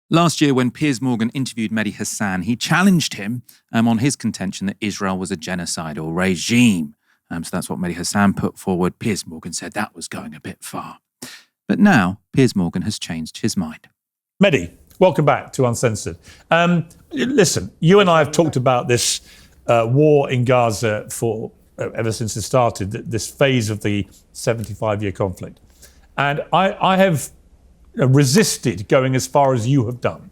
Last year, when Piers Morgan interviewed Mehdi Hasan, he challenged him on his contention that Israel was a genocidal regime. So that's what Mehdi Hasan put forward. Piers Morgan said that was going a bit far. But now, Piers Morgan has changed his mind. Mehdi, welcome back to Uncensored. Listen, you and I have talked about this war in Gaza for ever since it started, this phase of the 75-year conflict. And I have resisted going as far as you have done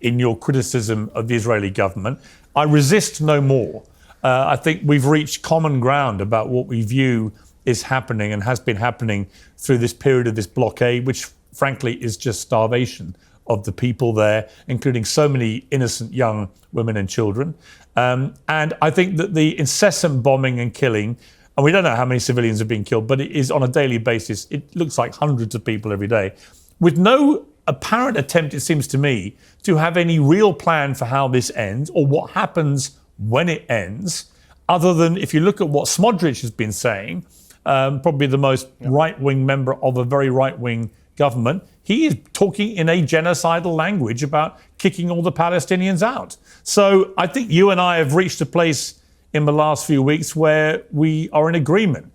in your criticism of the Israeli government. I resist no more. I think we've reached common ground about what we view is happening and has been happening through this period of this blockade, which frankly is just starvation of the people there, including so many innocent young women and children. And I think that the incessant bombing and killing, and we don't know how many civilians are being killed, but it is on a daily basis. It looks like hundreds of people every day, with no apparent attempt, it seems to me, to have any real plan for how this ends or what happens when it ends, other than if you look at what Smodrich has been saying, probably the most right-wing member of a very right-wing government, he is talking in a genocidal language about kicking all the Palestinians out. So I think you and I have reached a place in the last few weeks where we are in agreement.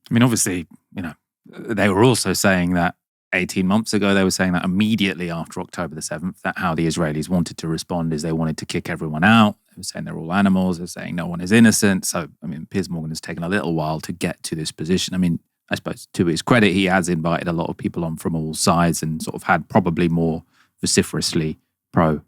I mean, obviously, they were also saying that 18 months ago, they were saying that immediately after October the 7th, that how the Israelis wanted to respond is they wanted to kick everyone out. They were saying they're all animals. They're saying no one is innocent. So, Piers Morgan has taken a little while to get to this position. I suppose to his credit, he has invited a lot of people on from all sides and sort of had probably more vociferously pro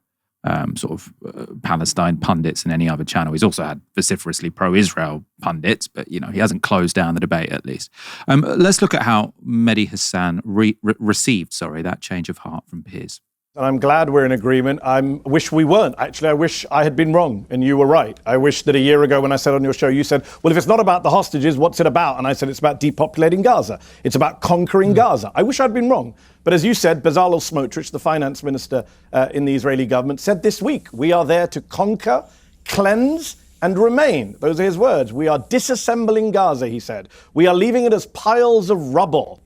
Palestine pundits than any other channel. He's also had vociferously pro-Israel pundits, but he hasn't closed down the debate at least. Let's look at how Mehdi Hasan received that change of heart from Piers. And I'm glad we're in agreement. I wish we weren't. Actually, I wish I had been wrong and you were right. I wish that a year ago when I said on your show, you said, well, if it's not about the hostages, what's it about? And I said, it's about depopulating Gaza. It's about conquering Gaza. I wish I'd been wrong. But as you said, Bezalel Smotrich, the finance minister in the Israeli government, said this week, we are there to conquer, cleanse, and remain. Those are his words. We are disassembling Gaza, he said. We are leaving it as piles of rubble.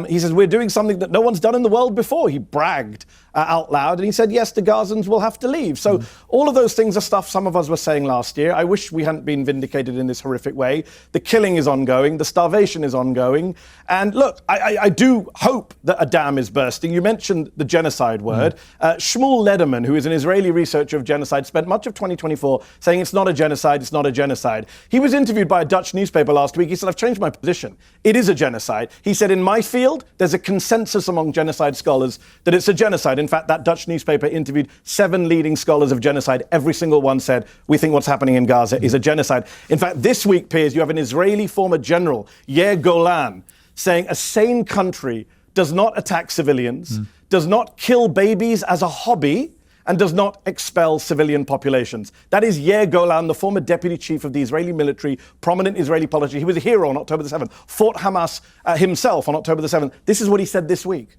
He says, we're doing something that no one's done in the world before. He bragged out loud, and he said, yes, the Gazans will have to leave. So all of those things are stuff some of us were saying last year. I wish we hadn't been vindicated in this horrific way. The killing is ongoing. The starvation is ongoing. And look, I do hope that a dam is bursting. You mentioned the genocide word. Shmuel Lederman, who is an Israeli researcher of genocide, spent much of 2024 saying it's not a genocide, it's not a genocide. He was interviewed by a Dutch newspaper last week. He said, I've changed my position. It is a genocide. He said, in my field, there's a consensus among genocide scholars that it's a genocide. In fact, that Dutch newspaper interviewed 7 leading scholars of genocide. Every single one said, we think what's happening in Gaza is a genocide. In fact, this week, Piers, you have an Israeli former general, Yair Golan, saying a sane country does not attack civilians, does not kill babies as a hobby, and does not expel civilian populations. That is Yair Golan, the former deputy chief of the Israeli military, prominent Israeli politician. He was a hero on October the 7th, fought Hamas himself on October the 7th. This is what he said this week.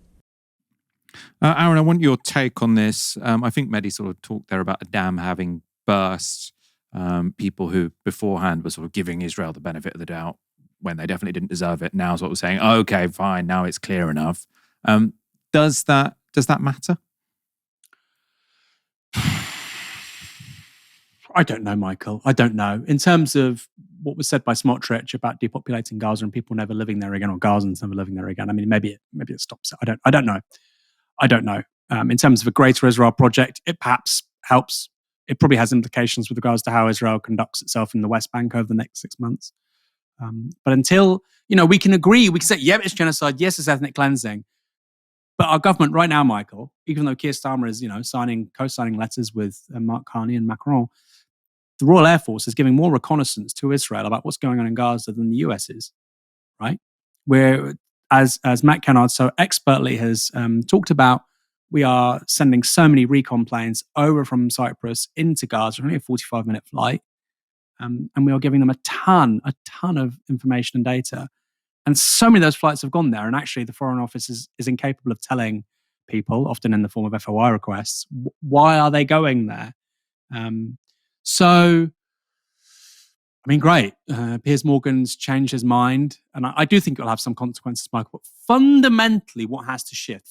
Aaron, I want your take on this. I think Mehdi sort of talked there about a dam having burst. People who beforehand were sort of giving Israel the benefit of the doubt when they definitely didn't deserve it, now sort of saying, okay, fine, now it's clear enough. Does that matter? I don't know, Michael. I don't know. In terms of what was said by Smotrich about depopulating Gaza and people never living there again, or Gazans never living there again, maybe it stops it. I don't know. In terms of a greater Israel project, it perhaps helps. It probably has implications with regards to how Israel conducts itself in the West Bank over the next 6 months. But until, we can agree, we can say, yeah, it's genocide, yes, it's ethnic cleansing. But our government right now, Michael, even though Keir Starmer is, co-signing letters with Mark Carney and Macron, the Royal Air Force is giving more reconnaissance to Israel about what's going on in Gaza than the US is, right? Where, as Matt Kennard so expertly has talked about, we are sending so many recon planes over from Cyprus into Gaza, only a 45-minute flight, and we are giving them a ton of information and data. And so many of those flights have gone there, and actually the Foreign Office is incapable of telling people, often in the form of FOI requests, why are they going there? Great. Piers Morgan's changed his mind, and I do think it'll have some consequences, Michael. But fundamentally, what has to shift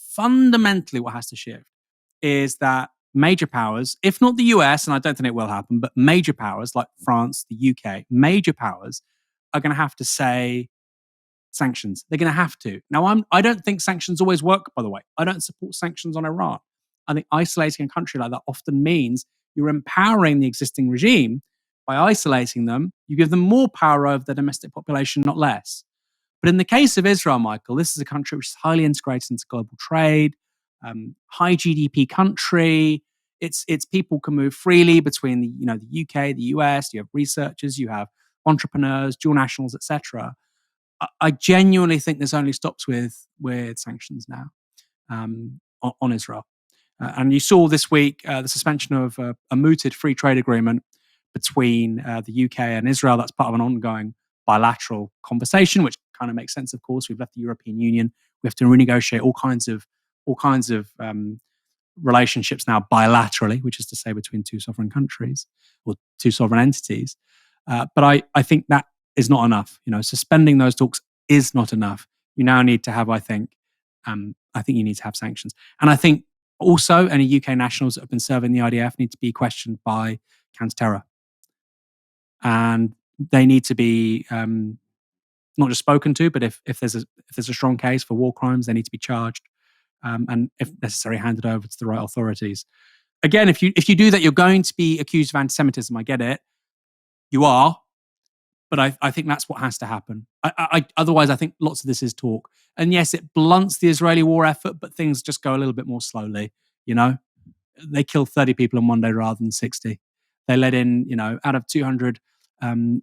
is that major powers, if not the US, and I don't think it will happen, but major powers like France, the UK, major powers are going to have to say sanctions. They're going to have to. Now, I don't think sanctions always work, by the way. I don't support sanctions on Iran. I think isolating a country like that often means you're empowering the existing regime. By isolating them, you give them more power over their domestic population, not less. But in the case of Israel, Michael, this is a country which is highly integrated into global trade, high GDP country. Its people can move freely between the UK, the US. You have researchers, you have entrepreneurs, dual nationals, etc. I genuinely think this only stops with sanctions now on Israel. And you saw this week the suspension of a mooted free trade agreement between the UK and Israel. That's part of an ongoing bilateral conversation, which kind of makes sense. Of course, we've left the European Union. We have to renegotiate all kinds of relationships now bilaterally, which is to say between two sovereign countries or two sovereign entities. But I think that is not enough. Suspending those talks is not enough. You now need to have, I think you need to have sanctions. And I think also any UK nationals that have been serving the IDF need to be questioned by counter-terror. And they need to be not just spoken to, but if there's a strong case for war crimes, they need to be charged and, if necessary, handed over to the right authorities. Again, if you do that, you're going to be accused of anti-Semitism. I get it. You are. But I think that's what has to happen. Otherwise, I think lots of this is talk. And yes, it blunts the Israeli war effort, but things just go a little bit more slowly. They killed 30 people in one day rather than 60. They let in, out of 200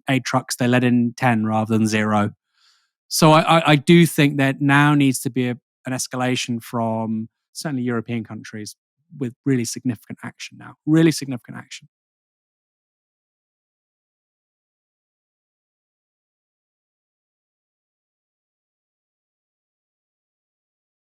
aid trucks, they let in 10 rather than 0. So I do think that now needs to be an escalation from certainly European countries with really significant action now. Really significant action.